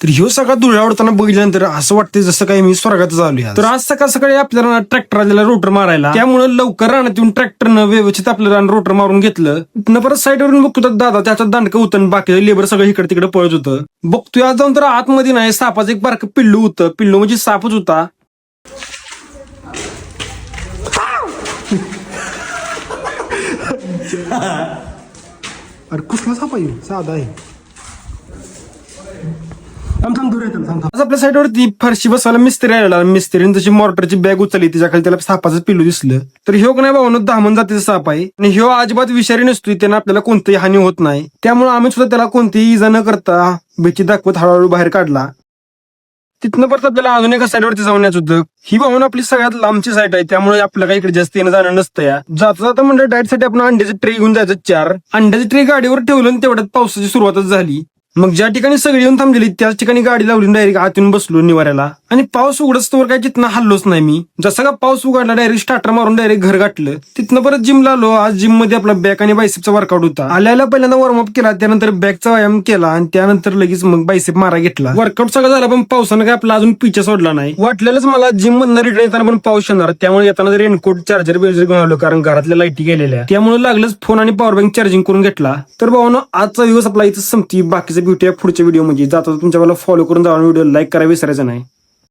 तर ह्यो सगळा धुळा उडताना बघितल्यानंतर असं वाटतं जसं काही मी स्वर्गात आलोय. तर आज सकाळ सकाळी आपल्याला ट्रॅक्टर आलेला रोटर मारायला, त्यामुळे लवकर राहण्यात येऊन ट्रॅक्टरनं व्यवस्थित आपल्याला रोटर मारून घेतलं. न परत साईडवरून बघतो तर दादा त्याच्यात दांडकं होतं, बाकी लेबर सगळं इकडे तिकडे पळत होतं. बघतोय आज जाऊन तर आतमध्ये नाही, सापाचं एक बारकं पिल्लू होतं. पिल्लू म्हणजे सापच होता. अरे कुठला साप आहे साधा आहे. आज आपल्या साईडवरती फरशी बसवायला मिस्त्री आलेला. मिस्त्रीने तशी मॉर्टरची बॅग उचलली, तिच्या खाली त्याला सापाचं पिल्लू दिसलं. तर ह्यो नाही भावनं दामन जातीचा साप आहे आणि ह्यो अजिबात विषारी नसतोय, त्यानं आपल्याला कोणतीही हानी होत नाही. त्यामुळे आम्ही सुद्धा त्याला कोणतीही इजा न करता भीती दाखवत हळूहळू बाहेर काढला. तिथनं परत आपल्याला अजून एका साईडवरती जाऊन यायचं होतं. ही भावून आपली सगळ्यात लांबची साईड आहे, त्यामुळे आपल्याला काही इकडे जास्त येणं जाणं नसतं. या जाता जाता म्हणजे डायट साठी आपण अंड्याचे ट्रे घेऊन जायचं 4 अंड्याचे ट्रे गाडीवर ठेवलं आणि तेवढ्यात पावसाची सुरुवातच झाली. मग ज्या ठिकाणी सगळी येऊन थांबलेली त्याच ठिकाणी गाडी लावली, डायरेक्ट आत येऊन बसलो निवाऱ्याला. आणि पाऊस उघडच तोवर काही तिथनं हल्लोच नाही मी. जसा का पाऊस उघडला डायरेक्ट स्टार्टर मारून डायरेक्ट घर गाठलं. तिथनं परत जिमला आलो. आज जिम मध्ये आपला बॅक आणि बायसेपचा वर्कआउट होता. आल्याला पहिल्यांदा वॉर्मअप केला, त्यानंतर बॅकचा व्यायाम केला आणि त्यानंतर लगेच मग बायसेप मारा घेतला. वर्कआउट सगळं झाला, पण पावसानं काय आपला अजून पिच्छा सोडला नाही. वाटलेलंच मला जिम मधनं रिटर्न येताना पण पाऊस येणार, त्यामुळे येताना रेनकोट चार्जर बेर्जर घेऊन आलो, कारण घरातल्या लाईटी गेलेल्या. त्यामुळे लागलंच फोन आणि पॉवर बँक चार्जिंग करून घेतला. तर भावानो आजचा दिवस आपला इथं संपती. बाकीचा भेटूया पुढच्या व्हिडिओ मध्ये. जाता तुमच्या मला फॉलो करून जाऊन व्हिडिओ लाईक करायला विसरायचं नाही.